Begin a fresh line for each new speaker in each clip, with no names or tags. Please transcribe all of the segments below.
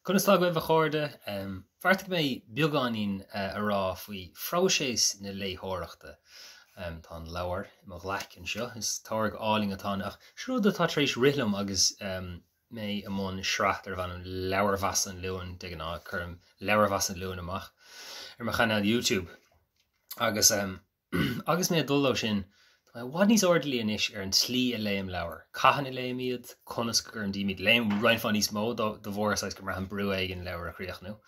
Conas go bh chóirde, Farrta mé beagán a rá faoi Próiseas na léitheoireachta tá leabhar mo ghlaicinn seo, is táirg áling atá ach siúd atá trééis rilumm agus mé amón sreacht ar bhanam Leabhar-mheas an Luain de ná chum Leabhar-mheas an Luain amach ar mar chana YouTube. Agus agus mé dul sin bhhaid níos ordaí inis ar an slí a léim leabhar. Caitheann a léim iad conas gur an díimiid léim roinn fan níos mó do bhórsáis go mar an brú éigen leabhar a chríochnú.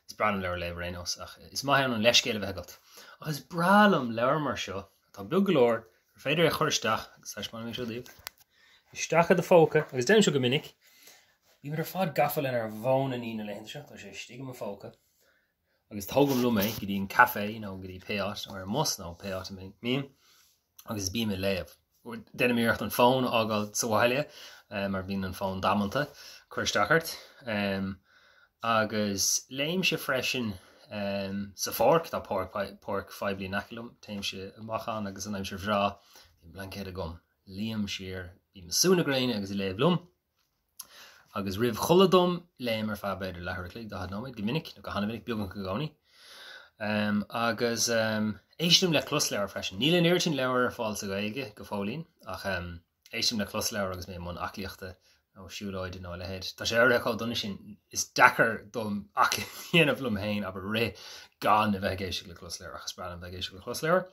Is bralam leabhar léibh rénos ach is maithe an leiscéile bheith agat. Ach is bralam leabhar mar seo tá beag go leor ar féidir a chuirteach agus leis man mé seo díobh. Isteach a do fóca agus déim seo go minic. Bhí mar ar fád gafail in ar bhón an ína léinn seo tá sé stigam a fóca. Agus tógam lu mé go dtí an café go dtí péát ar mos ná péát a mí. Agus bí me léamh. Déine míocht an fón ágáil sa bhaile mar bhín an fón damananta chuirteachart. Agus léim se freisin sa fórc tá porc 5 bliain aculum, téim se amachán agus an aim se bhrá bhí blancéad a gom. Líam siar bhí masúna gréine agus I léamh lum. Agus rih choladom léim ar fá beidir lethir clíigh dá nóid go minic nó go hána minic beagán go gánaí. Agus éistim le clús leabhar freisin. Níl an airtin leabhar ar fáil sa gaige go fólín ach éistim le clús leabhar agus mé món acliachta nó siúláid nó le héad. Tá sé ar aá donna sin is dachar dom ach dhéanamh lum héin aber ré gan a bheith géisi le clús leabhar agus bralam bheith géisi le clús leabhar.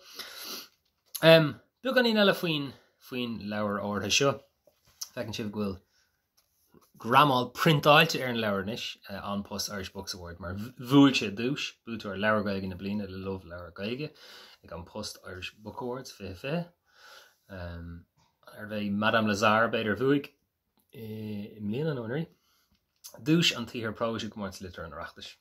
Beag an eile faoin leabhar áirithe seo. Fecinn sibh ghfuil gramáil printáilte ar an leabharnis an post Irish Books Award mar bhuail sé dúis bútar leabhar gaige na bliana le lomh leabhar gaige ag an post Irish Book Awards fé. Ar bheith Madame Lazar beidir bhuaig I mbliana an ónaí. Dúis an títhar próise go máirt litir an reachtas.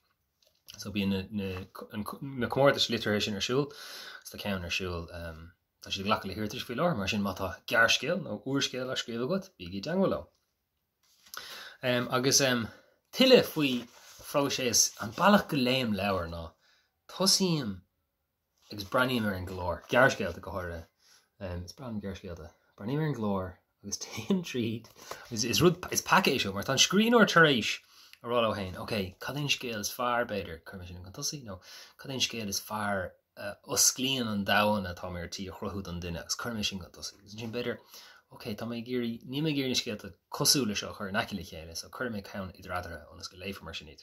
So bí na comórtas litir sin ar siúil, gus tá ceann ar siúil tá si ghlacha le hirirtas faoi leabhar mar sin má tá gearcéal nó uaircéal a scríomh agat bíigh deanghfuil le. Agus tuile faoi Próiseas an bailach go léim leabhar ná tosaíam agus braníam ar an glór gearcéalta go háire is bram gearcéalta braníam ar an glór agus téim tríd is package seo mar tá scrín or tar éis ará ó hain cad éon scéal is fearr beidir chuir sin an tosaí nó cad éon scéal is fearr osclíonn an dahan atá mé ar tí a chruthúd an duine agus chuir sin go tosaí sin beidir tá mé géirí ní mé géirí scéalta cosúla seo chuir naciile chéile so chuir mé ceann idir adra ónas go léifh mar sin iad.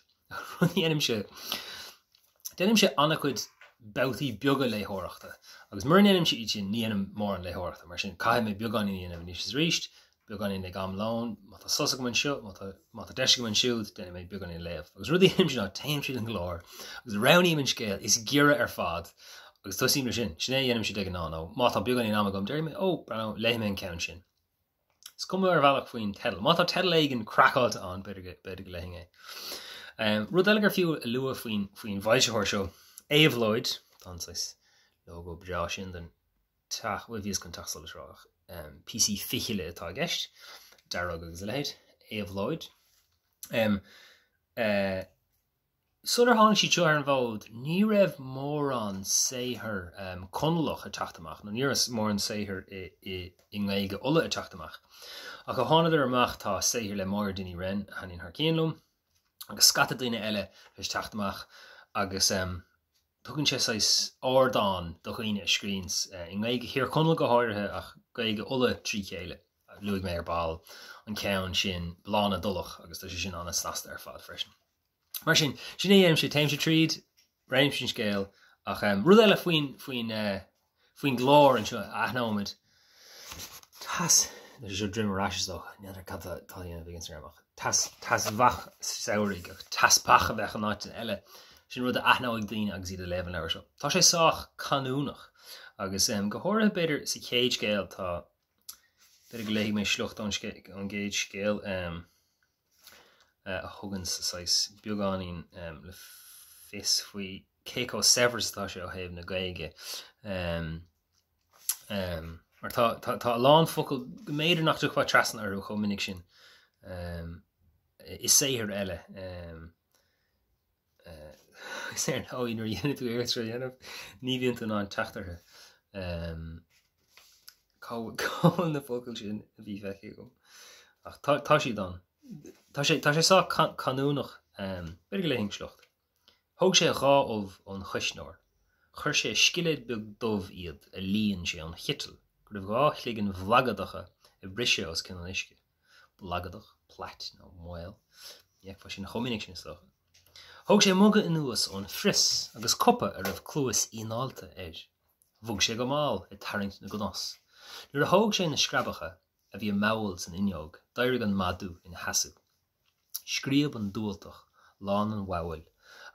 Déanam sé annachcuid bouthí beaga léitheoireachta agus mar néanam sé iad sin níanam mór an léitheoireachta mar sin caiim mé beagán íanamh níos is ríist beagán ag am lán má tá sosa go an seo má tá deise go an siúd déanam mé beagán léamh agus rudí him sin ná taim siad an glór agus raníim an scéal is gira ar fad agus tosí mar sin dhéanam si ag an ná má tá beagán am gom déir mé brenn léim an ceann sin. Is cum ar bhealach faoin tedal. Má tá tedal éigen crackáilte an beidir go léing é. Rud eile gur fiú a lua faoin bhailseoir seo éamh Lloyd tá logo breá sin den bhfuil bhíos chun tastal leráach. PC fichiile atá gceist dearg agus a leid éamh Lloyd. Sunar hána si teo ar an bhód ní raibh mór an saothar conlach a teachtamach nó ní mór an saothar I ngéige ulla a teachtamach. Ach go hána ar amach tá saothar le mór duine ren haín th céanlumm agus scata duine eile leis teachtamach agus tugann sé ádáin do chuoine screens I ngéige hir conla go háirithe ach gaige ulla trí chéile luigh mé ar ball an ceann sin blána dulach agus tá sé sin anna snasta ar fad freisin. Mar sin éim sé téim sé tríd réim sin scéal ach rud eile faoin glór an seo aithnáid tas seo drimmarráis dó neidir chatta táíana bhí Instagramach tas bhach saoirigh ach tas pacha bheith an áit eile sin rud a aithnáid daoine agus iad a léhan leir seo. Tá sé sách canúnach agus go háirithe beidir sa chéad scéal tá beidir go léigh mé slucht an géad scéal a thugann sa beagáín le fis faoi céó severs tá sé ó thaobh na gaige. Mar tá lán focail go méidir nach chuá trasan ar chu minic sin is saothar eile is ar an háínar dhéanamh tú éirtre dhéanamh ní bhíonn an teachtartha cá na focail sin a bhí feice gom ach tá sí don. Tá sé cá canúnach beidir go léing slucht. Thóg sé a gá óh an chuisneoir. Chur sé scilead beag dómh iad a líonn sé an chital, gur bh gá chligean bhlagadacha I brise os cin an isce. Blagadach, plat, nó moil. Iag fa sin na chominnig sin stocha. Thóg sé muga inuas ón fris agus coppa a raibh clúas ínáalta Bhug sé go máil I tarint na gnos. Nuair a thóg sé na scrabacha a bhí máil san inneog, dairg an madú in hasú. Scríab an dúaltach, lán an wahil,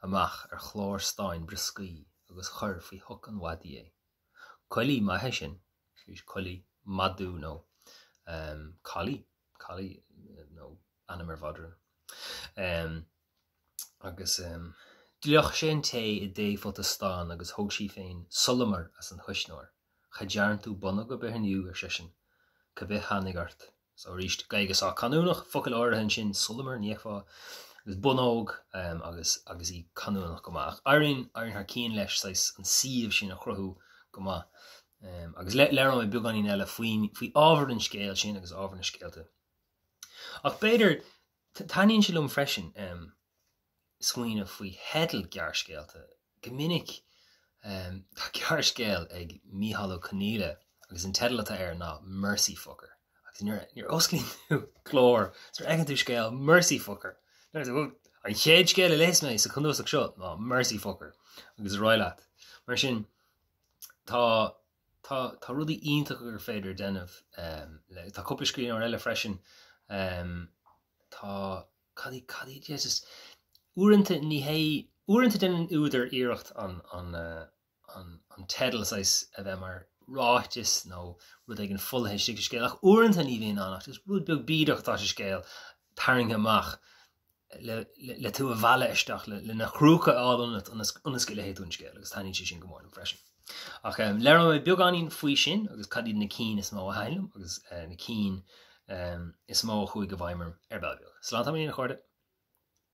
amach ar chlár stein briscaí agus chur faoi thuc an wadí Coilí maithe sin, coilí madú nó Collie no animar vadra. Agus Dlioch sé an té I dé fotostán agus thóg sí féin sulamar as an chuisneoir. Chadearn tú bonna go bethniu ar sisin, go bheith hanigart. So ríist gaigus á canúnach focail áirithe sin sulamar níochá agus bunóg agus I canúnach go maach. Airín haar cín leis an siomh sin a chruthú go maith. Agus leir me beganí eile faoi ábhar an scéal sin agus ábhar na scéalte. Ach beidir taíonn se lom freisin smaoine faoi hedal gearscéalte. Go minic tá gearscéal ag míhall Caníle agus an tedalata ná mercy fucker. Agus níor osclaín tú chlór tar egan tú scéal mercy fucker. An chéad scéal a leis mé sa chunúsach seo ná mercy fucker agus roileat. Mar sin tá rudí ionintach gur féidir denmh tá cúpla scrín ar eile freisin tá cadí just uaireanta den úidir iirecht an tedal sais a bheith mar ráithtis nó rud ag an fullthe si scéal ach uaireanta ní bhíon annach just rud beag bídeach tá sé scéal taring amach le tú a bhela isteach le na chrúcha álanat an scéile héún scéal agus taíonn sé sin go mór an freisin. Ach leir mé beagáín faoi sin agus cadí na cín is mó a hailm agus na cín is mó chuig go bhaimar ar Belgium. Slán am íon chuirde.